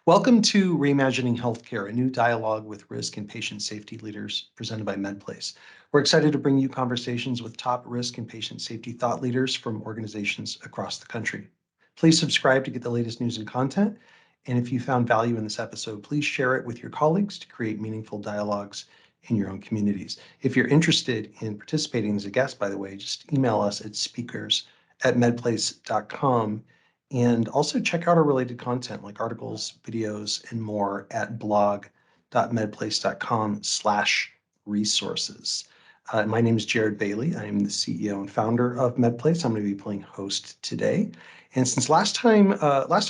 Welcome to Reimagining Healthcare, a new dialogue with risk and patient safety leaders presented by MedPlace. We're excited to bring you conversations with top risk and patient safety thought leaders from organizations across the country. Please subscribe to get the latest news and content. And if you found value in this episode, please share it with your colleagues to create meaningful dialogues in your own communities. If you're interested in participating as a guest, by the way, just email us at speakers@medplace.com. And also check out our related content like articles, videos, and more at blog.medplace.com/resources. My name is Jared Bailey. I am the CEO and founder of MedPlace. I'm going to be playing host today. And since last time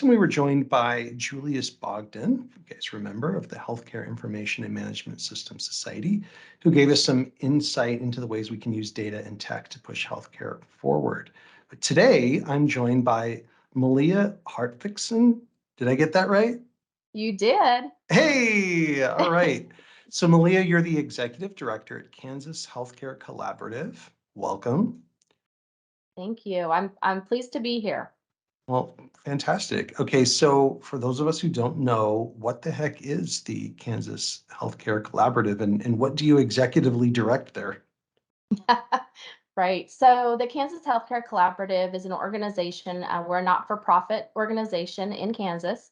we were joined by Julius Bogdan, if you guys remember, of the Healthcare Information and Management Systems Society, who gave us some insight into the ways we can use data and tech to push healthcare forward. But today I'm joined by Malea Hartvickson. Did I get that right? You did. Hey, all right. So Malea, you're the executive director at Kansas Healthcare Collaborative. Welcome. Thank you. I'm pleased to be here. Well, fantastic. Okay, so for those of us who don't know, what the heck is the Kansas Healthcare Collaborative and what do you executively direct there? Right. So the Kansas Healthcare Collaborative is an organization. We're a not-for-profit organization in Kansas,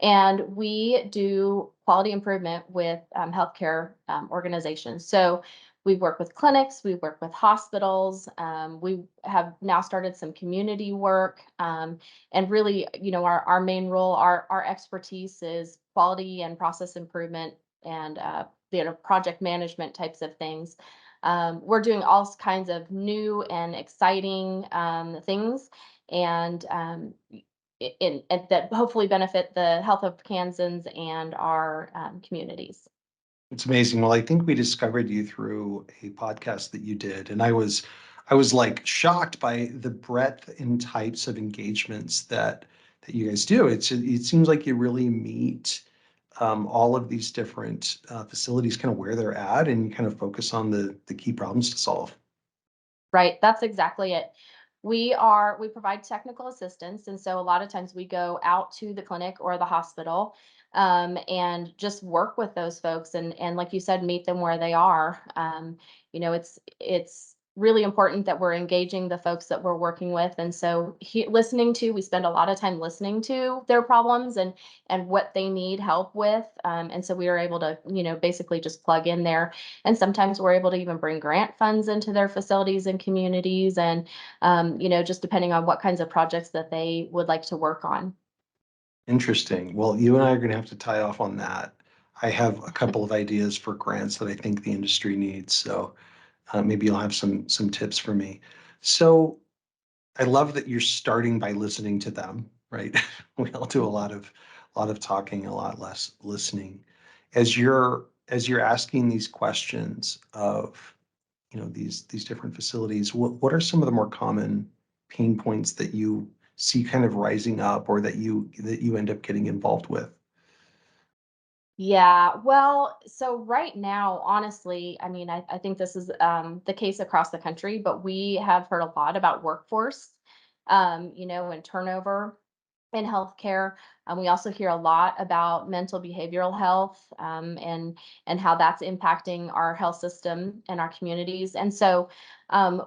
and we do quality improvement with healthcare organizations. So we work with clinics, we work with hospitals. We have now started some community work, and really, our main role, our expertise is quality and process improvement and project management types of things. We're doing all kinds of new and exciting things, and that hopefully benefit the health of Kansans and our communities. It's amazing. Well, I think we discovered you through a podcast that you did, and I was like shocked by the breadth and types of engagements that you guys do. It seems like you really meet all of these different facilities kind of where they're at, and you kind of focus on the key problems to solve. Right, that's exactly it. We provide technical assistance, and so a lot of times we go out to the clinic or the hospital, and just work with those folks, and like you said, meet them where they are. It's really important that we're engaging the folks that we're working with, and so we spend a lot of time listening to their problems and what they need help with, and so we are able to basically just plug in there. And sometimes we're able to even bring grant funds into their facilities and communities, and just depending on what kinds of projects that they would like to work on. Interesting. Well, you and I are going to have to tie off on that. I have a couple of ideas for grants that I think the industry needs, so maybe you'll have some tips for me. So I love that you're starting by listening to them, right? We all do a lot of talking, a lot less listening. As you're asking these questions of, these different facilities, what are some of the more common pain points that you see kind of rising up or that you end up getting involved with? Yeah, well, so right now, honestly, I mean, I think this is the case across the country, but we have heard a lot about workforce, and turnover in healthcare. We also hear a lot about mental behavioral health, and how that's impacting our health system and our communities. And so, um,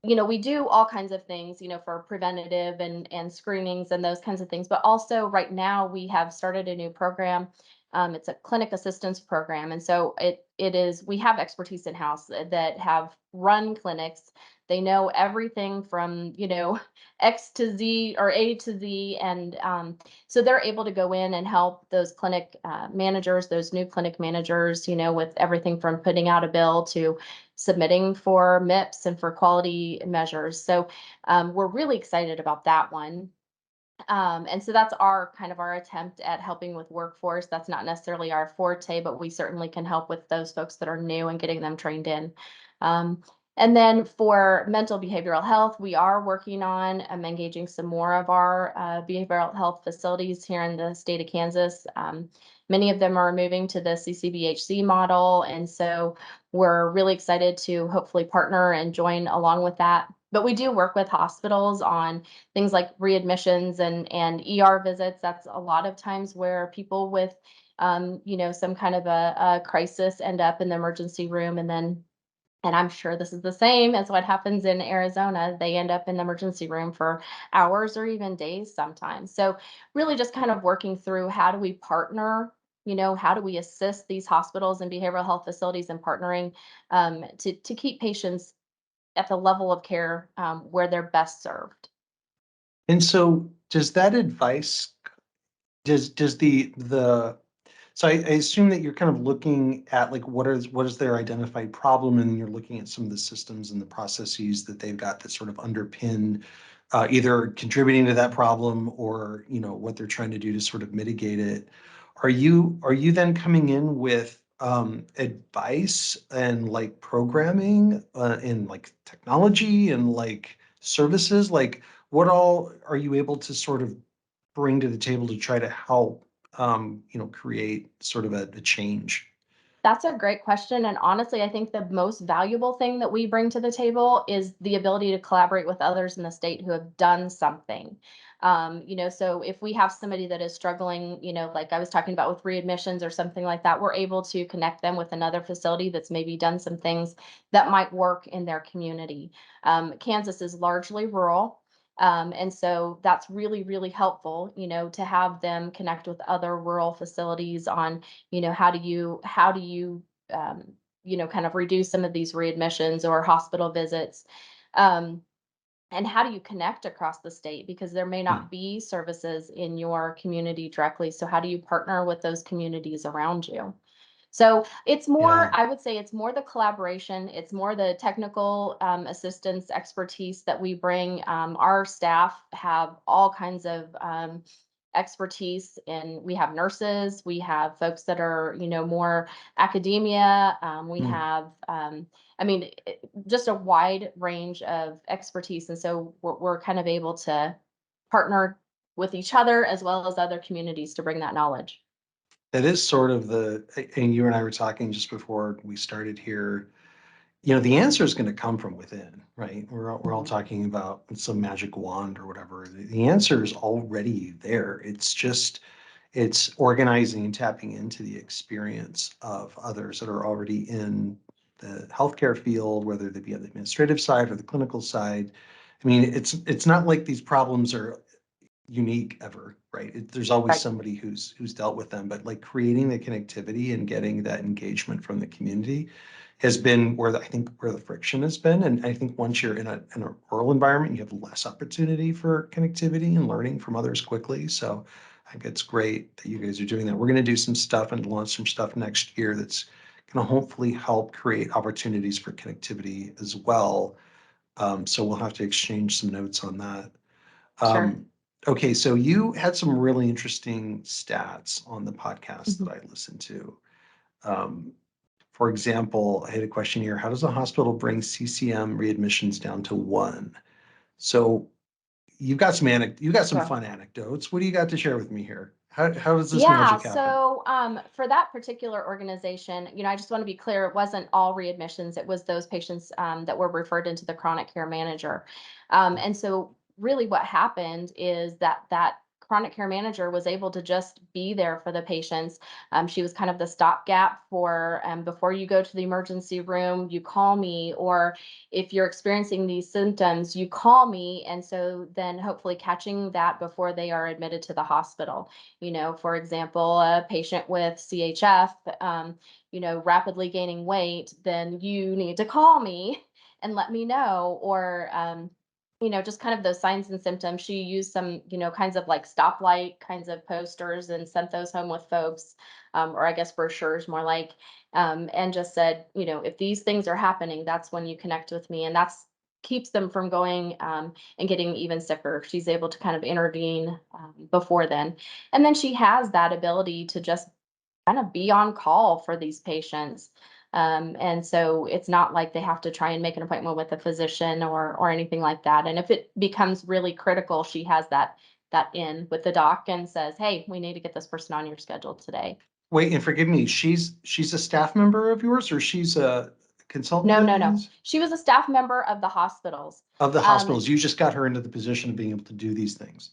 we do all kinds of things, for preventative and screenings and those kinds of things. But also, right now, we have started a new program. It's a clinic assistance program, and so it is. We have expertise in house that have run clinics. They know everything from X to Z or A to Z. And so they're able to go in and help those clinic managers, those new clinic managers, with everything from putting out a bill to submitting for MIPS and for quality measures. So we're really excited about that one. And so that's our kind of our attempt at helping with workforce. That's not necessarily our forte, but we certainly can help with those folks that are new and getting them trained in. Um, and then for mental behavioral health, we are working on engaging some more of our behavioral health facilities here in the state of Kansas. Many of them are moving to the CCBHC model, and so we're really excited to hopefully partner and join along with that. But we do work with hospitals on things like readmissions and ER visits. That's a lot of times where people with, some kind of a crisis end up in the emergency room, and I'm sure this is the same as what happens in Arizona. They end up in the emergency room for hours or even days sometimes. So, really, just kind of working through how do we partner? How do we assist these hospitals and behavioral health facilities in partnering to keep patients at the level of care where they're best served? And so does that advice, does the so I assume that you're kind of looking at like what is their identified problem, and you're looking at some of the systems and the processes that they've got that sort of underpin either contributing to that problem or what they're trying to do to sort of mitigate it. Are you then coming in with advice and like programming and like technology and like services? Like what all are you able to sort of bring to the table to try to help create sort of a change? That's a great question. And honestly, I think the most valuable thing that we bring to the table is the ability to collaborate with others in the state who have done something. So if we have somebody that is struggling, like I was talking about with readmissions or something like that, we're able to connect them with another facility that's maybe done some things that might work in their community. Kansas is largely rural. And so that's really, really helpful, to have them connect with other rural facilities on how do you kind of reduce some of these readmissions or hospital visits, um, and how do you connect across the state because there may Hmm. not be services in your community directly, so how do you partner with those communities around you? So it's more, Yeah. I would say it's more the collaboration, it's more the technical assistance expertise that we bring. Our staff have all kinds of expertise, and we have nurses, we have folks that are, more academia, we Hmm. have, just a wide range of expertise. And so we're kind of able to partner with each other as well as other communities to bring that knowledge. That is sort of and you and I were talking just before we started here. The answer is going to come from within, right? We're all Mhm. talking about some magic wand or whatever. The answer is already there. It's organizing and tapping into the experience of others that are already in the healthcare field, whether they be on the administrative side or the clinical side. I mean, it's not like these problems are unique ever, right? There's always Right. somebody who's dealt with them, but like creating the connectivity and getting that engagement from the community has been I think where the friction has been. And I think once you're in a rural environment, you have less opportunity for connectivity and learning from others quickly. So I think it's great that you guys are doing that. We're going to do some stuff and launch some stuff next year that's going to hopefully help create opportunities for connectivity as well. So we'll have to exchange some notes on that. Sure. Um, okay, so you had some really interesting stats on the podcast that Mhm. I listened to. Um, for example, I had a question here. How does a hospital bring CCM readmissions down to one? So you've got some Sure. fun anecdotes. What do you got to share with me here? How does this Yeah, magic happen? so for that particular organization, I just want to be clear, it wasn't all readmissions, it was those patients that were referred into the chronic care manager. And so really what happened is that chronic care manager was able to just be there for the patients. She was kind of the stopgap for before you go to the emergency room, you call me, or if you're experiencing these symptoms, you call me. And so then hopefully catching that before they are admitted to the hospital. For example, a patient with CHF, rapidly gaining weight, then you need to call me and let me know. Or, just kind of those signs and symptoms. She used some, kinds of like stoplight kinds of posters and sent those home with folks, or I guess brochures more like, and just said, if these things are happening, that's when you connect with me. And that's keeps them from going and getting even sicker. She's able to kind of intervene before then. And then she has that ability to just kind of be on call for these patients. And so it's not like they have to try and make an appointment with a physician or anything like that. And if it becomes really critical, she has that in with the doc and says, "Hey, we need to get this person on your schedule today." Wait, and forgive me, she's a staff member of yours, or she's a consultant No, by no, any no. means? She was a staff member of the hospitals. Of the Um, hospitals, you just got her into the position of being able to do these things.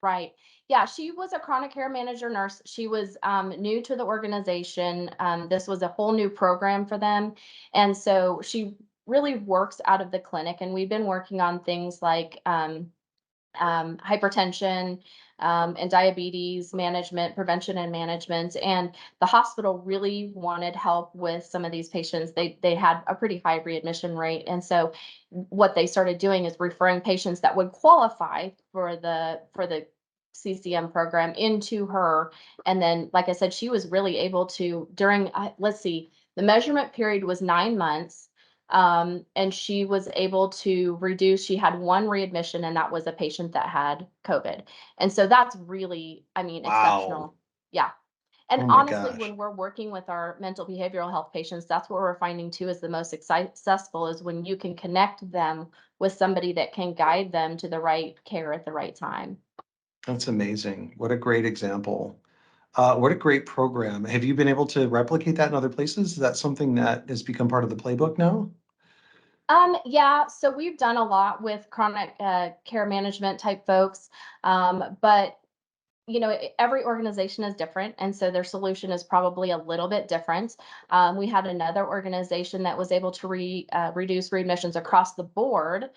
Right. Yeah, she was a chronic care manager nurse. She was new to the organization. This was a whole new program for them. And so she really works out of the clinic. And we've been working on things like hypertension and diabetes management, prevention and management. And the hospital really wanted help with some of these patients. They had a pretty high readmission rate, and so what they started doing is referring patients that would qualify for the CCM program into her. And then, like I said, she was really able to during let's see, the measurement period was 9 months, and she was able to reduce. She had one readmission, and that was a patient that had COVID. And so that's really, I mean, Wow. exceptional. Yeah. And Oh my honestly, gosh. when we're working with our mental behavioral health patients, that's what we're finding too is the most successful is when you can connect them with somebody that can guide them to the right care at the right time. That's amazing. What a great example. What a great program. Have you been able to replicate that in other places? Is that something that has become part of the playbook now? Yeah, so we've done a lot with chronic care management type folks, but every organization is different, and so their solution is probably a little bit different. We had another organization that was able to reduce readmissions across the board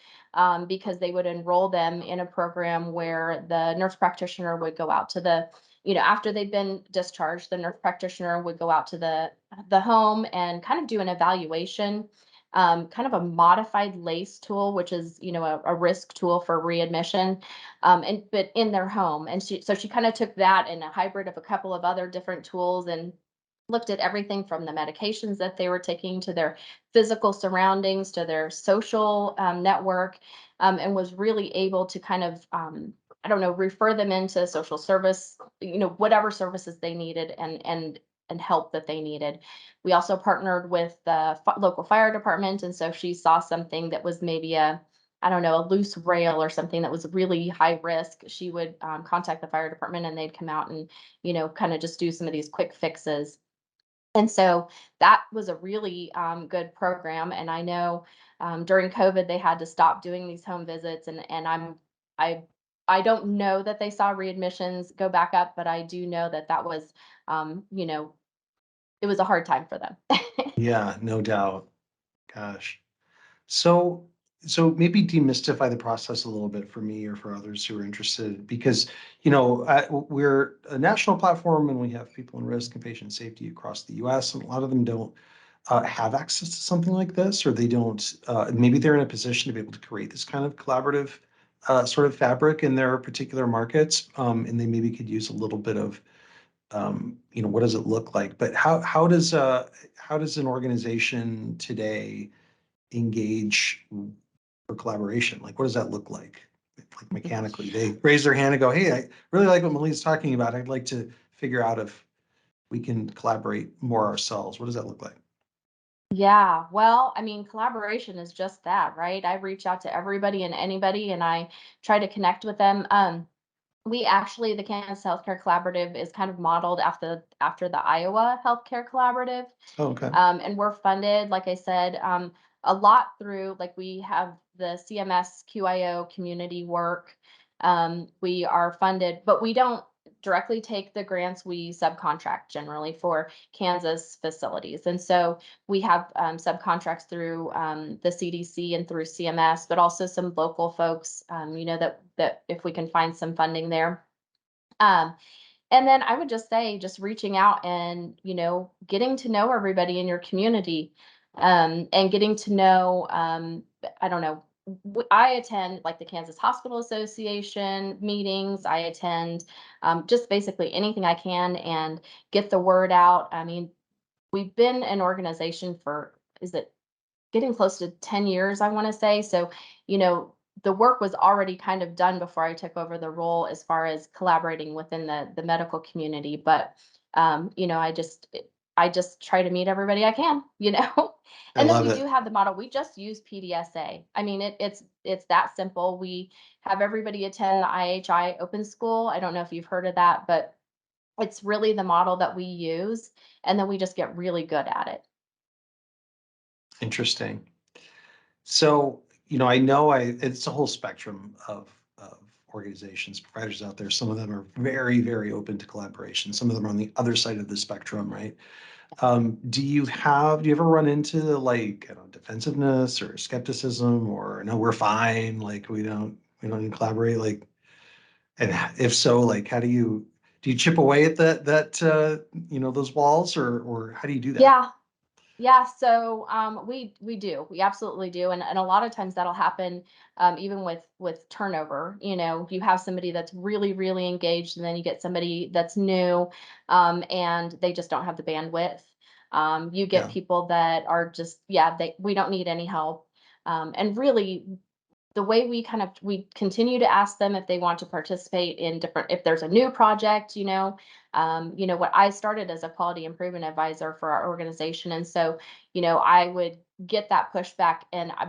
because they would enroll them in a program where the nurse practitioner would go out to after they'd been discharged, the nurse practitioner would go out to the home and kind of do an evaluation. Kind of a modified LACE tool, which is a risk tool for readmission, and but in their home. And she kind of took that and a hybrid of a couple of other different tools and looked at everything from the medications that they were taking to their physical surroundings to their social network, and was really able to kind of I don't know, refer them into social service, whatever services they needed and help that they needed. We also partnered with the local fire department, and so if she saw something that was maybe a I don't know, a loose rail or something that was really high risk, she would contact the fire department and they'd come out and, kind of just do some of these quick fixes. And so that was a really good program. And I know during COVID they had to stop doing these home visits, and I I don't know that they saw readmissions go back up, but I do know that that was it was a hard time for them. Yeah, no doubt. Gosh. So, so maybe demystify the process a little bit for me or for others who are interested, because, we're a national platform and we have people in risk and patient safety across the US, and a lot of them don't have access to something like this, or they don't, maybe they're in a position to be able to create this kind of collaborative sort of fabric in their particular markets, and they maybe could use a little bit of, what does it look like? But how does an organization today engage for collaboration? Like, what does that look like mechanically? They raise their hand and go, "Hey, I really like what Malia's talking about. I'd like to figure out if we can collaborate more ourselves." What does that look like? Yeah, well, I mean, collaboration is just that, right? I reach out to everybody and anybody and I try to connect with them. We actually, the Kansas Healthcare Collaborative is kind of modeled after the Iowa Healthcare Collaborative. Oh, okay. And we're funded, like I said, a lot through, like we have the CMS QIO community work. We are funded, but we don't directly take the grants. We subcontract generally for Kansas facilities. And so we have subcontracts through the CDC and through CMS, but also some local folks, that if we can find some funding there. Um, and then I would just say, just reaching out and, getting to know everybody in your community, and getting to know, I don't know, I attend like the Kansas Hospital Association meetings. I attend just basically anything I can and get the word out. I mean, we've been an organization for, is it getting close to 10 years, I want to say. So, the work was already kind of done before I took over the role as far as collaborating within the medical community. But, I just try to meet everybody I can, I And then love we it. do have the model. We just use PDSA. I mean, it's that simple. We have everybody attend the IHI Open School. I don't know if you've heard of that, but it's really the model that we use, and then we just get really good at it. Interesting. So, I know it's a whole spectrum of organizations, providers out there. Some of them are very, very open to collaboration. Some of them are on the other side of the spectrum, right? Do you ever run into like, I don't know, defensiveness or skepticism or no, we're fine, like we don't need to collaborate, like, and if so, like, do you chip away at those walls or how do you do that? Yeah. Yeah, so we do, we absolutely do, and a lot of times that'll happen, even with turnover. You have somebody that's really really engaged, and then you get somebody that's new, and they just don't have the bandwidth. You get Yeah, people that are just, yeah, they we don't need any help, and really the way we continue to ask them if they want to participate in different, if there's a new project. What I started as a quality improvement advisor for our organization, and so I would get that pushback,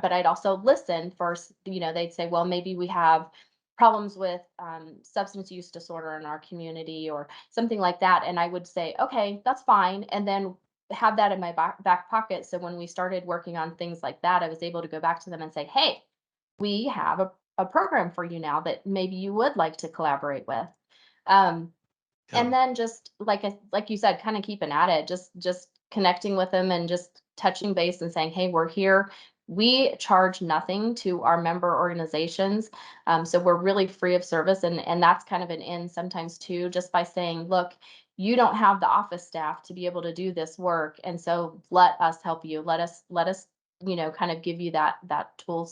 but I'd also listen first. They'd say, well, maybe we have problems with substance use disorder in our community or something like that, and I would say, okay, that's fine, and then have that in my back pocket, so when we started working on things like that, I was able to go back to them and say, hey, we have a program for you now that maybe you would like to collaborate with. Um, yeah. and then just like you said, kind of keeping at it, just connecting with them and just touching base and saying, hey, we're here. We charge nothing to our member organizations. So we're really free of service. And that's kind of an in sometimes too, just by saying, look, you don't have the office staff to be able to do this work. And so let us help you. Let us, kind of give you that tool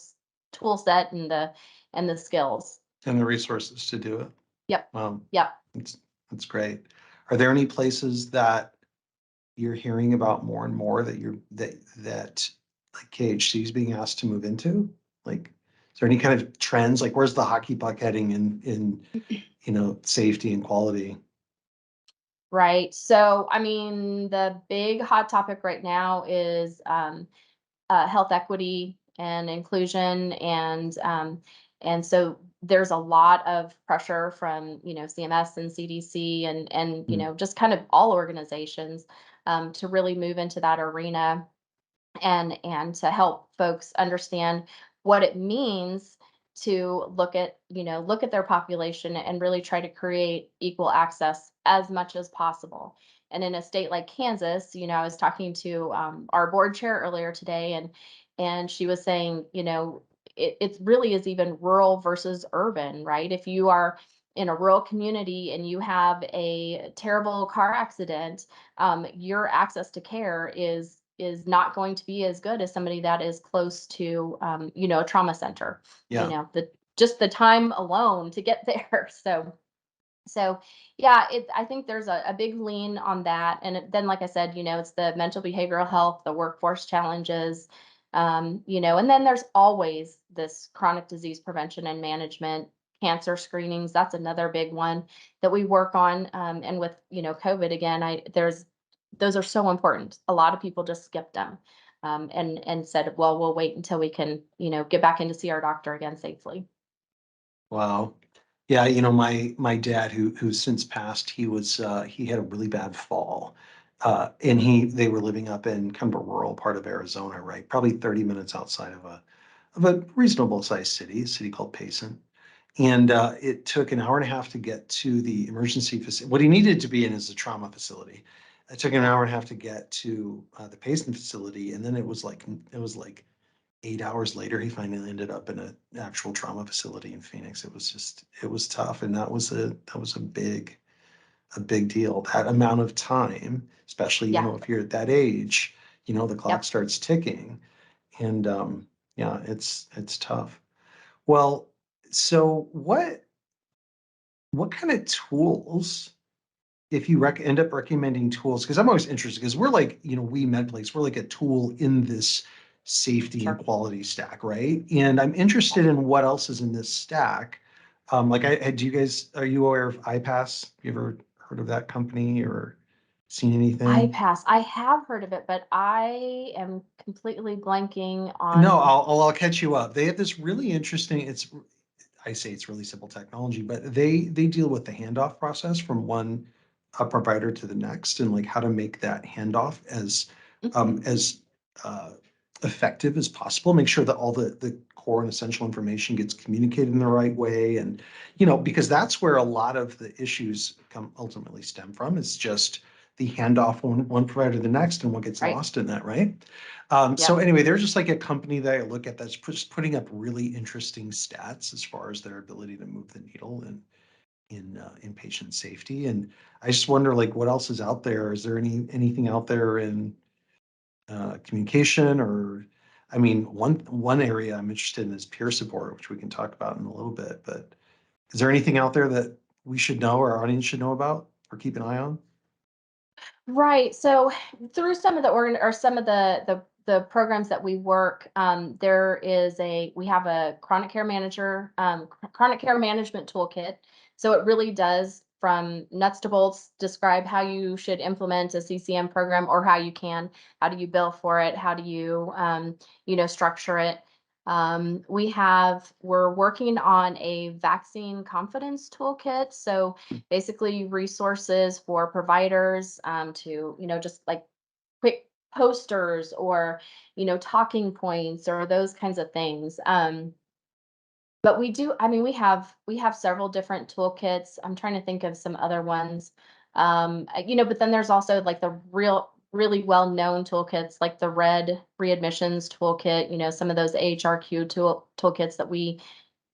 set and the skills. And the resources to do it. Yep. Wow, Yep. that's that's great. Are there any places that you're hearing about more and more that like KHC is being asked to move into? Like, is there any kind of trends? Like, where's the hockey puck heading in safety and quality? Right. So, I mean, the big hot topic right now is health equity and inclusion, and so there's a lot of pressure from CMS and CDC and Mm, just kind of all organizations, to really move into that arena, and to help folks understand what it means to look at their population and really try to create equal access as much as possible. And in a state like Kansas, I was talking to our board chair earlier today, and she was saying, it really is even rural versus urban, right? If you are in a rural community and you have a terrible car accident, your access to care is not going to be as good as somebody that is close to, a trauma center. yeah. The just the time alone to get there. So yeah, I think there's a big lean on that, and then, like I said, it's the mental behavioral health, the workforce challenges, and then there's always this chronic disease prevention and management, cancer screenings. That's another big one that we work on, and with COVID again, I there's those are so important. A lot of people just skipped them, and said, well, we'll wait until we can get back in to see our doctor again safely. Wow. Yeah, my dad who's since passed, he had a really bad fall. And they were living up in kind of a rural part of Arizona, right? Probably 30 minutes outside of a reasonable sized city, a city called Payson. And it took an hour and a half to get to the emergency facility. What he needed to be in is a trauma facility. It took an hour and a half to get to the Payson facility, and then it was like 8 hours later, he finally ended up in an actual trauma facility in Phoenix. It was tough, and that was a big deal. That amount of time, especially Yeah. if you're at that age, the clock Yep. starts ticking, and yeah, it's tough. Well, so what kind of tools, if you end up recommending tools, because I'm always interested, because we're like, we MedPlace, we're like a tool in this safety and Sure. quality stack, right? And I'm interested in what else is in this stack. Like, are you aware of iPass? You ever heard of that company or seen I anything? pass. I have heard of it, but I am completely blanking No, on. I'll catch you up. They have this really interesting, I say it's really simple technology, but they deal with the handoff process from one provider to the next, and like how to make that handoff as Okay. as uh, effective as possible, make sure that all the core and essential information gets communicated in the right way. And, because that's where a lot of the issues come ultimately stem from. It's just the handoff one provider to the next and what gets Right. lost in that, right? So Yep. anyway, they're just like a company that I look at that's just putting up really interesting stats as far as their ability to move the needle in patient safety. And I just wonder, like, what else is out there? Is there anything out there in communication? Or, I mean, one area I'm interested in is peer support, which we can talk about in a little bit. But is there anything out there that we should know or our audience should know about or keep an eye on? Right. So through some of the organ or some of the programs that we work, we have a chronic care manager, chronic care management toolkit. So it really does from nuts to bolts describe how you should implement a CCM program or how do you bill for it, how do you structure it. We're working on a vaccine confidence toolkit. So basically resources for providers to just like quick posters or talking points or those kinds of things. But we have several different toolkits. I'm trying to think of some other ones. But then there's also like the really well known toolkits like the readmissions toolkit, some of those AHRQ toolkits that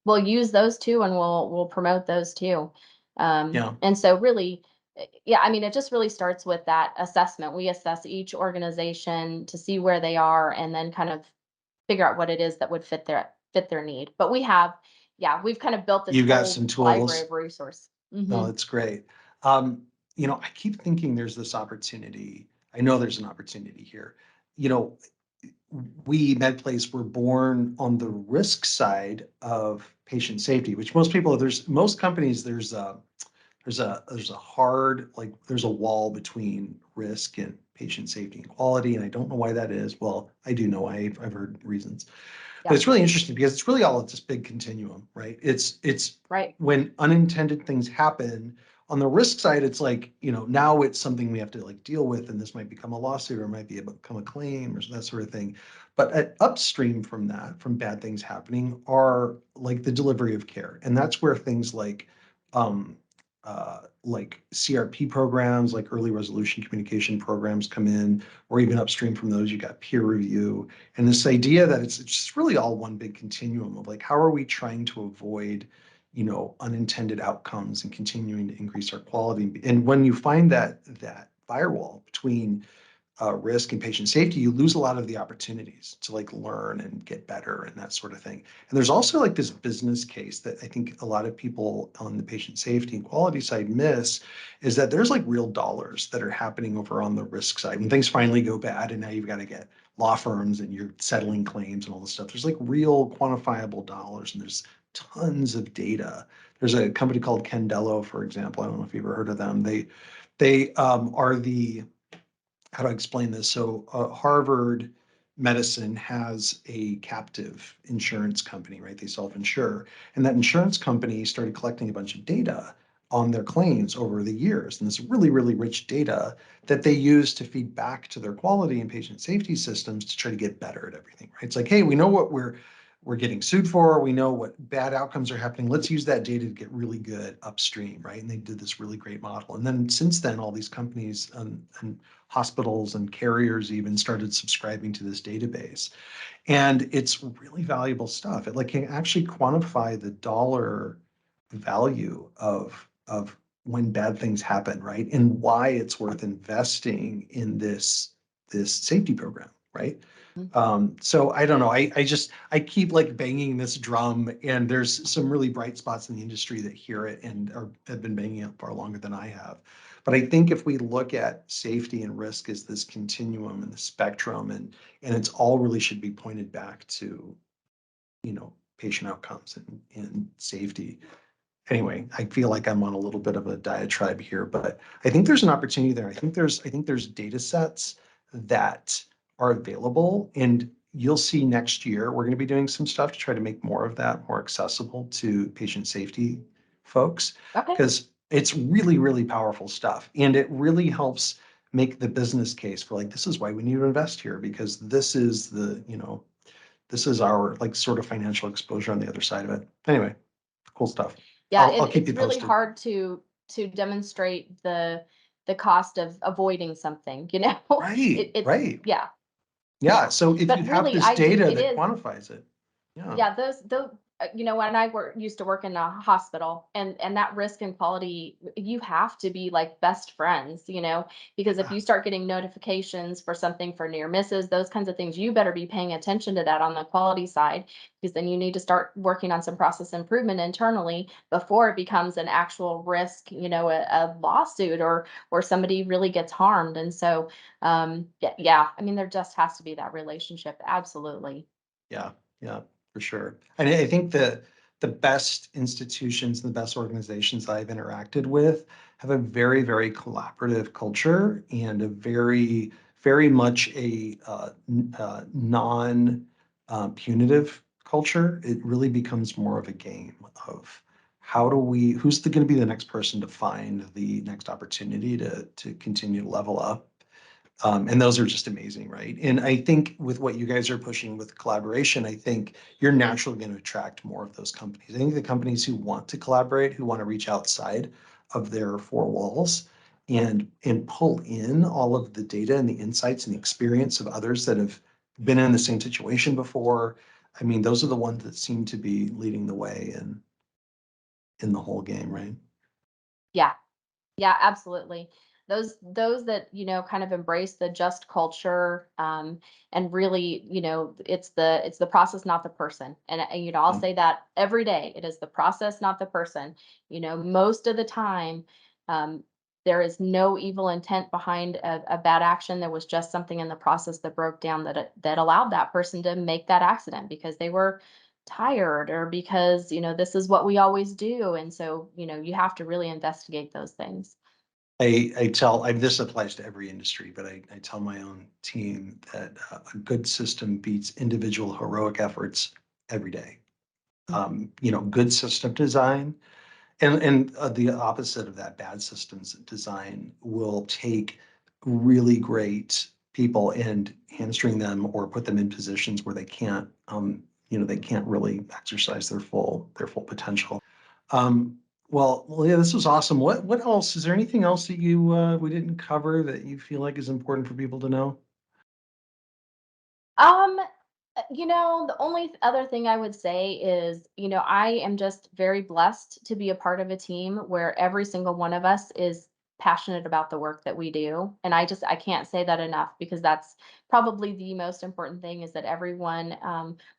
we'll use those too, and we'll promote those too. Yeah. And so really, yeah, I mean, it just really starts with that assessment. We assess each organization to see where they are, and then kind of figure out what it is that would fit their need. But we've kind of built this You got whole some library tools. of resource. No, that's great. Um, I keep thinking there's this opportunity. I know there's an opportunity here. You know, we MedPlace were born on the risk side of patient safety, which most people, there's most companies, there's a hard, like, there's a wall between risk and patient safety and quality. And I don't know why that is. Well, I do know. I've heard reasons. But Yeah. it's really interesting because it's really all this big continuum, right? It's Right. when unintended things happen on the risk side, it's like, now it's something we have to like deal with, and this might become a lawsuit or it might become a claim or that sort of thing. But upstream from that, from bad things happening, are like the delivery of care. And that's where things um, like CRP programs, like early resolution communication programs come in, or even upstream from those, you got peer review. And this idea that it's just really all one big continuum of like, how are we trying to avoid, unintended outcomes and continuing to increase our quality? And when you find that firewall between risk and patient safety, you lose a lot of the opportunities to like learn and get better and that sort of thing. And there's also like this business case that I think a lot of people on the patient safety and quality side miss, is that there's like real dollars that are happening over on the risk side. When things finally go bad and now you've got to get law firms and you're settling claims and all this stuff, there's like real quantifiable dollars, and there's tons of data. There's a company called Candelo, for example. I don't know if you've ever heard of them. They are the how do I explain this? So Harvard Medicine has a captive insurance company, right? They self-insure, and that insurance company started collecting a bunch of data on their claims over the years, and this really, really rich data that they use to feed back to their quality and patient safety systems to try to get better at everything, right? It's like, hey, we know what we're getting sued for. We know what bad outcomes are happening. Let's use that data to get really good upstream, right? And they did this really great model. And then since then, all these companies and hospitals and carriers even started subscribing to this database. And it's really valuable stuff. It like can actually quantify the dollar value of when bad things happen, right? And why it's worth investing in this safety program, right? So I don't know. I keep like banging this drum, and there's some really bright spots in the industry that hear it and have been banging it far longer than I have. But I think if we look at safety and risk as this continuum and the spectrum, and it's all really should be pointed back to, patient outcomes and safety. Anyway, I feel like I'm on a little bit of a diatribe here, but I think there's an opportunity there. I think there's data sets that are available, and you'll see next year we're going to be doing some stuff to try to make more of that more accessible to patient safety folks, Okay. because it's really, really powerful stuff, and it really helps make the business case for like, this is why we need to invest here, because this is the, this is our like sort of financial exposure on the other side of it. Anyway, cool stuff. Yeah, I'll keep it's you really posted. hard to demonstrate the cost of avoiding something, you know? Right, It's right. yeah, Yeah. yeah. So if you But have really, this I do data it that is quantifies it, yeah. yeah, those you know, when I used to work in a hospital, and that risk and quality, you have to be like best friends, you know, because if Yeah. you start getting notifications for something for near misses, those kinds of things, you better be paying attention to that on the quality side, because then you need to start working on some process improvement internally before it becomes an actual risk, you know, a lawsuit or somebody really gets harmed. And so yeah, yeah, I mean there just has to be that relationship. Absolutely. Yeah, yeah, for sure. And I think the best institutions and the best organizations I've interacted with have a very, very collaborative culture and a very, very much a non punitive culture. It really becomes more of a game of how do we, who's going to be the next person to find the next opportunity to continue to level up, and those are just amazing, right? And I think with what you guys are pushing with collaboration, I think you're naturally going to attract more of those companies. I think the companies who want to collaborate, who want to reach outside of their four walls and pull in all of the data and the insights and the experience of others that have been in the same situation before. I mean, those are the ones that seem to be leading the way in the whole game, right? Yeah. Yeah, absolutely. Those that, you know, kind of embrace the just culture, and really, you know, it's the process, not the person. And you know, I'll Yeah. say that every day. It is the process, not the person. You know, most of the time, um, there is no evil intent behind a bad action. There was just something in the process that broke down that allowed that person to make that accident because they were tired or because, you know, this is what we always do. And so, you know, you have to really investigate those things. This applies to every industry, but I tell my own team that a good system beats individual heroic efforts every day. Good system design and the opposite of that, bad systems design will take really great people and hamstring them or put them in positions where they can't really exercise their full potential. Well, yeah, this was awesome. What else? Is there anything else that we didn't cover that you feel like is important for people to know? Um, you know, the only other thing I would say is, you know, I am just very blessed to be a part of a team where every single one of us is passionate about the work that we do. And I can't say that enough because that's probably the most important thing is that everyone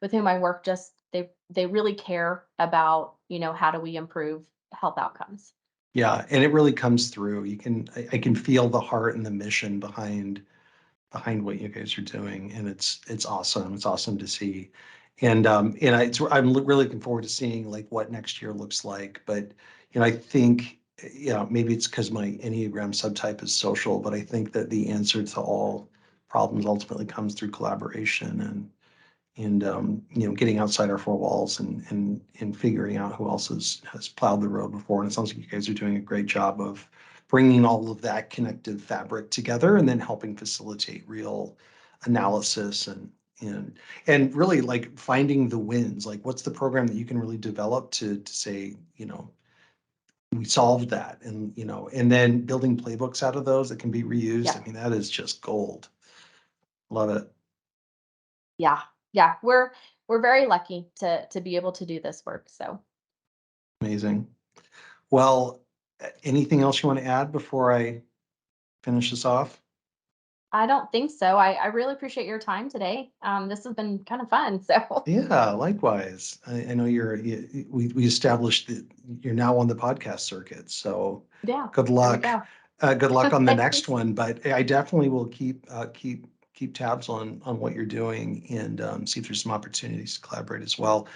with whom I work just they really care about, you know, how do we improve health outcomes. Yeah, and it really comes through. I can feel the heart and the mission behind what you guys are doing, and it's awesome. It's awesome to see, I'm really looking forward to seeing like what next year looks like. But I think maybe it's because my Enneagram subtype is social, but I think that the answer to all problems ultimately comes through collaboration and getting outside our four walls and figuring out who else has plowed the road before. And it sounds like you guys are doing a great job of bringing all of that connective fabric together and then helping facilitate real analysis and really like finding the wins. Like, what's the program that you can really develop to say, we solved that, and then building playbooks out of those that can be reused. Yeah. I mean, that is just gold. Love it. Yeah. Yeah. We're very lucky to be able to do this work. So Amazing. Well, anything else you want to add before I finish this off? I don't think so. I really appreciate your time today. This has been kind of fun. So Yeah, likewise. I know we established that you're now on the podcast circuit, so yeah, good there we luck. go. Good luck on the next Thanks. one, but I definitely will keep tabs on what you're doing and see if there's some opportunities to collaborate as well.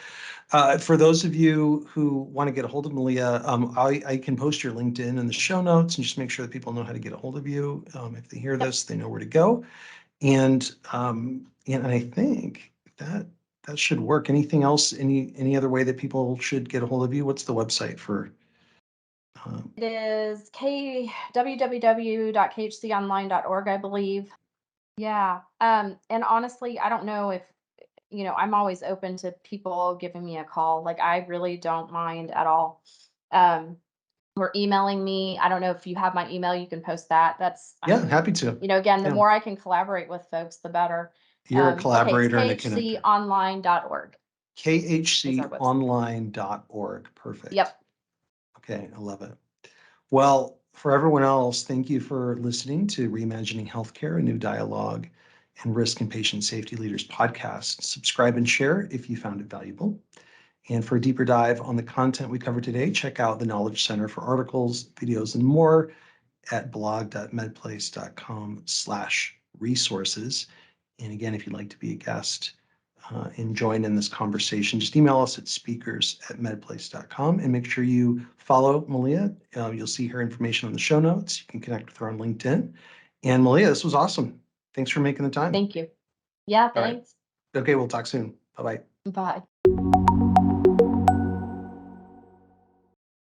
For those of you who want to get a hold of Malia, I can post your LinkedIn in the show notes and just make sure that people know how to get a hold of you. If they hear Yep. this, they know where to go. And I think that should work. Anything else? Any other way that people should get a hold of you? What's the website for Um, It is www.khconline.org, I believe. Yeah. And honestly, I don't know if, I'm always open to people giving me a call. Like, I really don't mind at all. Um, or emailing me. I don't know if you have my email, you can post that. I yeah, mean, happy to. again, the Yeah, more I can collaborate with folks, the better. you're a Okay, it's collaborator and a connector. khconline.org is our website. khconline.org. Perfect. Yep. Okay, I love it. Well, for everyone else, thank you for listening to Reimagining Healthcare, a new dialogue and risk and patient safety leaders podcast. Subscribe and share if you found it valuable. And for a deeper dive on the content we covered today, check out the Knowledge Center for articles, videos, and more at blog.medplace.com/resources. And again, if you'd like to be a guest and join in this conversation, just email us at speakers@medplace.com and make sure you follow Malea. You'll see her information on the show notes. You can connect with her on LinkedIn. And Malea, this was awesome. Thanks for making the time. Thank you. Yeah, All right. thanks. Okay, we'll talk soon. Bye-bye. Bye.